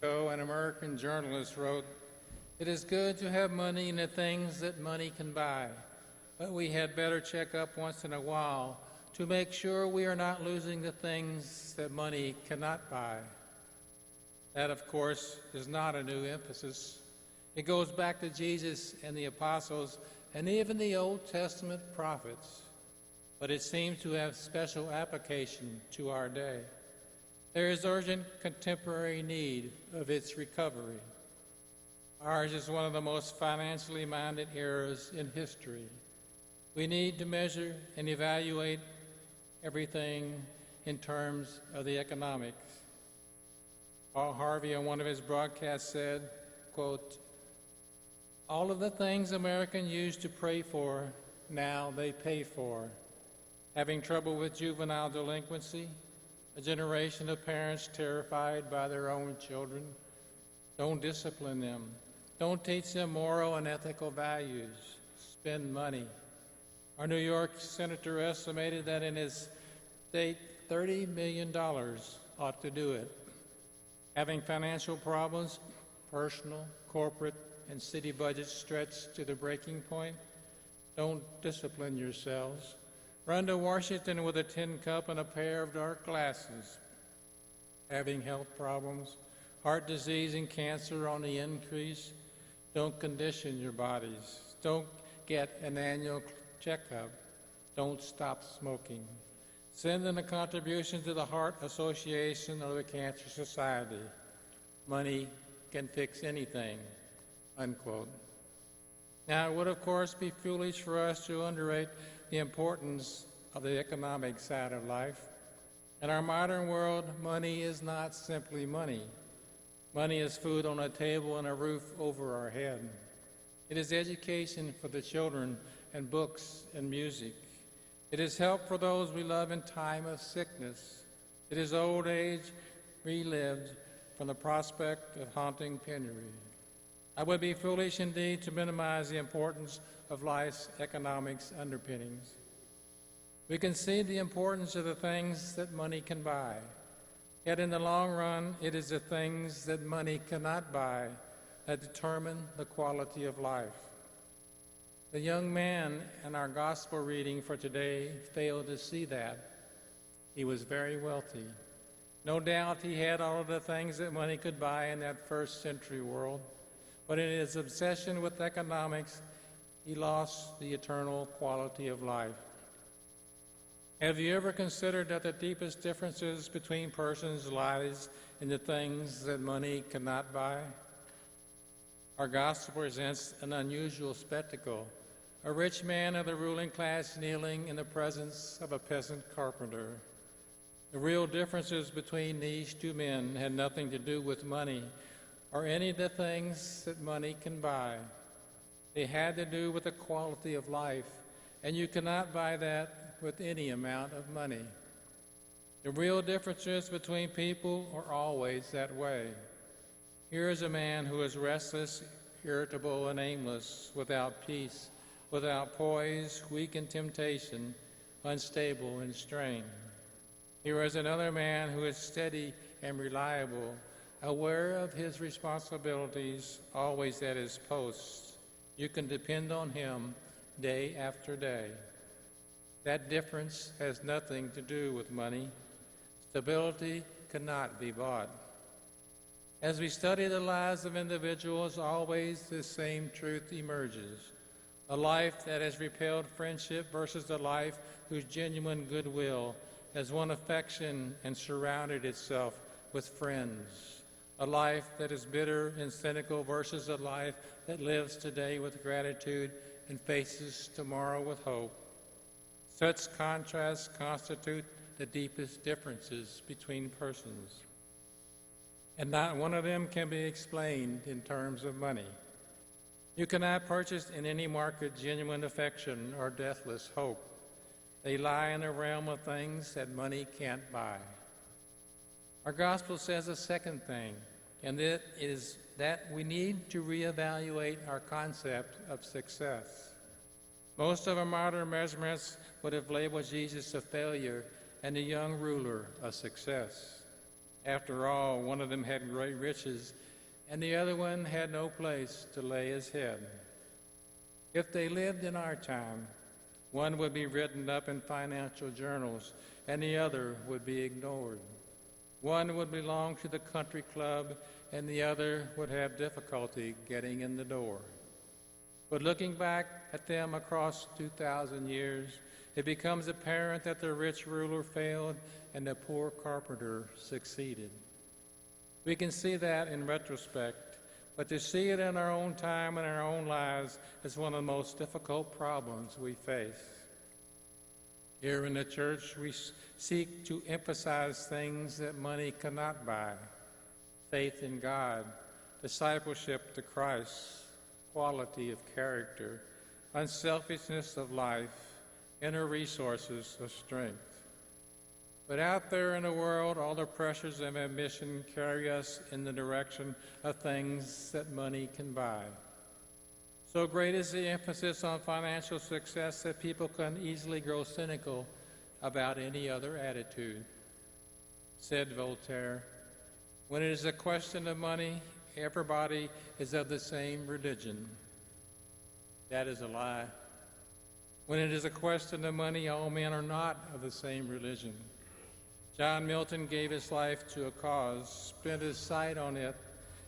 ago, an American journalist wrote, "It is good to have money in the things that money can buy, but we had better check up once in a while to make sure we are not losing the things that money cannot buy." That, of course, is not a new emphasis. It goes back to Jesus and the apostles and even the Old Testament prophets, but it seems to have special application to our day. There is urgent contemporary need of its recovery. Ours is one of the most financially minded eras in history. We need to measure and evaluate everything in terms of the economics. Paul Harvey, on one of his broadcasts, said, quote, "All of the things Americans used to pray for, now they pay for. Having trouble with juvenile delinquency, a generation of parents terrified by their own children. Don't discipline them. Don't teach them moral and ethical values. Spend money." Our New York senator estimated that in his state, $30 million ought to do it. Having financial problems, personal, corporate, and city budgets stretched to the breaking point? Don't discipline yourselves. Run to Washington with a tin cup and a pair of dark glasses. Having health problems, heart disease and cancer on the increase? Don't condition your bodies. Don't get an annual checkup. Don't stop smoking. Send in a contribution to the Heart Association or the Cancer Society. Money can fix anything, unquote. Now, it would, of course, be foolish for us to underrate the importance of the economic side of life. In our modern world, money is not simply money. Money is food on a table and a roof over our head. It is education for the children and books and music. It is help for those we love in time of sickness. It is old age relived from the prospect of haunting penury. I would be foolish indeed to minimize the importance of life's economics underpinnings. We can see the importance of the things that money can buy. Yet in the long run, it is the things that money cannot buy that determine the quality of life. The young man in our gospel reading for today failed to see that. He was very wealthy. No doubt he had all of the things that money could buy in that first century world, but in his obsession with economics, he lost the eternal quality of life. Have you ever considered that the deepest differences between persons lies in the things that money cannot buy? Our gospel presents an unusual spectacle. A rich man of the ruling class kneeling in the presence of a peasant carpenter. The real differences between these two men had nothing to do with money or any of the things that money can buy. They had to do with the quality of life, and you cannot buy that with any amount of money. The real differences between people are always that way. Here is a man who is restless, irritable, and aimless, without peace, without poise, weak in temptation, unstable in strain. Here is another man who is steady and reliable, aware of his responsibilities, always at his post. You can depend on him day after day. That difference has nothing to do with money. Stability cannot be bought. As we study the lives of individuals, always the same truth emerges. A life that has repelled friendship versus a life whose genuine goodwill has won affection and surrounded itself with friends. A life that is bitter and cynical versus a life that lives today with gratitude and faces tomorrow with hope. Such contrasts constitute the deepest differences between persons. And not one of them can be explained in terms of money. You cannot purchase in any market genuine affection or deathless hope. They lie in the realm of things that money can't buy. Our gospel says a second thing, and it is that we need to reevaluate our concept of success. Most of our modern measurements would have labeled Jesus a failure and the young ruler a success. After all, one of them had great riches, and the other one had no place to lay his head. If they lived in our time, one would be written up in financial journals, and the other would be ignored. One would belong to the country club, and the other would have difficulty getting in the door. But looking back at them across 2,000 years, it becomes apparent that the rich ruler failed and the poor carpenter succeeded. We can see that in retrospect, but to see it in our own time and our own lives is one of the most difficult problems we face. Here in the church, we seek to emphasize things that money cannot buy: faith in God, discipleship to Christ, quality of character, unselfishness of life, inner resources of strength. But out there in the world, all the pressures of ambition carry us in the direction of things that money can buy. So great is the emphasis on financial success that people can easily grow cynical about any other attitude. Said Voltaire, "When it is a question of money, everybody is of the same religion." That is a lie. When it is a question of money, all men are not of the same religion. John Milton gave his life to a cause, spent his sight on it,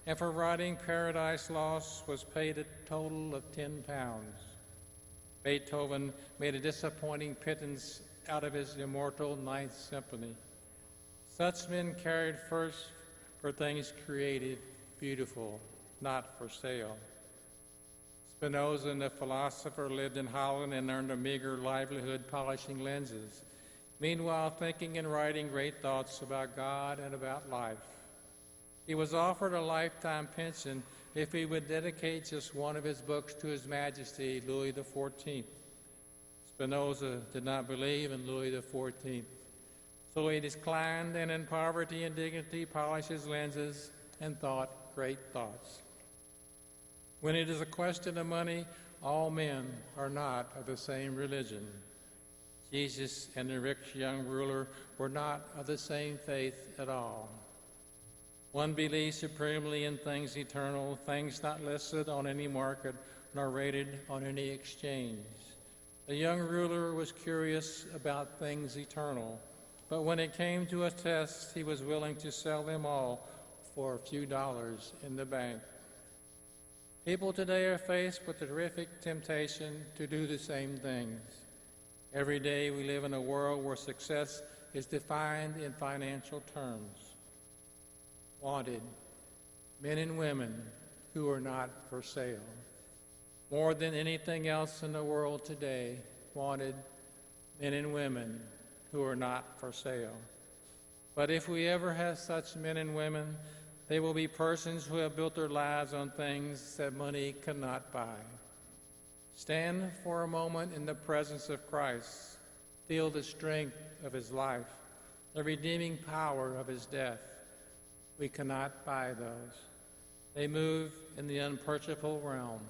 and for writing Paradise Lost was paid a total of 10 pounds. Beethoven made a disappointing pittance out of his immortal Ninth Symphony. Such men cared first for things created, beautiful, not for sale. Spinoza, the philosopher, lived in Holland and earned a meager livelihood polishing lenses, meanwhile thinking and writing great thoughts about God and about life. He was offered a lifetime pension if he would dedicate just one of his books to His Majesty, Louis XIV. Spinoza did not believe in Louis XIV, so he declined and in poverty and dignity polished his lenses and thought great thoughts. When it is a question of money, all men are not of the same religion. Jesus and the rich young ruler were not of the same faith at all. One believes supremely in things eternal, things not listed on any market nor rated on any exchange. The young ruler was curious about things eternal, but when it came to a test, he was willing to sell them all for a few dollars in the bank. People today are faced with the terrific temptation to do the same things. Every day we live in a world where success is defined in financial terms. Wanted, men and women who are not for sale. More than anything else in the world today, wanted, men and women who are not for sale. But if we ever have such men and women, they will be persons who have built their lives on things that money cannot buy. Stand for a moment in the presence of Christ. Feel the strength of his life, the redeeming power of his death. We cannot buy those. They move in the unpurchasable realm.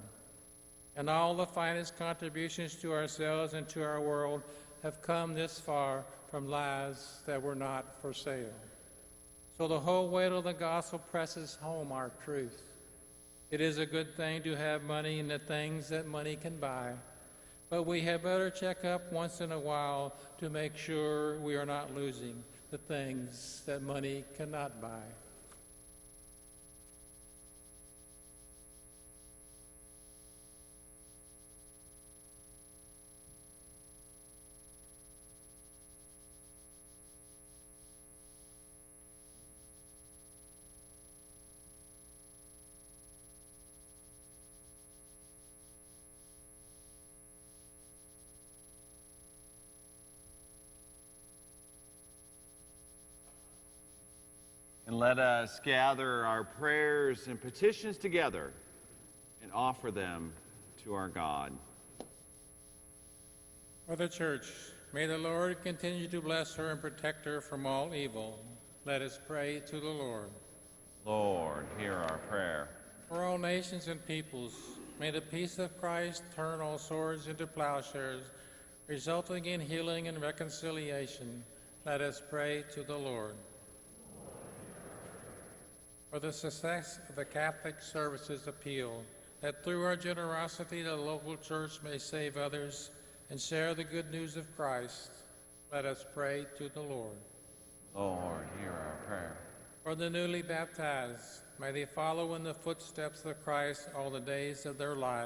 And all the finest contributions to ourselves and to our world have come this far from lives that were not for sale. So the whole weight of the gospel presses home our truth. It is a good thing to have money and the things that money can buy, but we had better check up once in a while to make sure we are not losing the things that money cannot buy. And let us gather our prayers and petitions together and offer them to our God. For the Church, may the Lord continue to bless her and protect her from all evil. Let us pray to the Lord. Lord, hear our prayer. For all nations and peoples, may the peace of Christ turn all swords into plowshares, resulting in healing and reconciliation. Let us pray to the Lord. For the success of the Catholic Services Appeal, that through our generosity the local church may save others and share the good news of Christ, let us pray to the Lord. Lord, hear our prayer. For the newly baptized, may they follow in the footsteps of Christ all the days of their lives.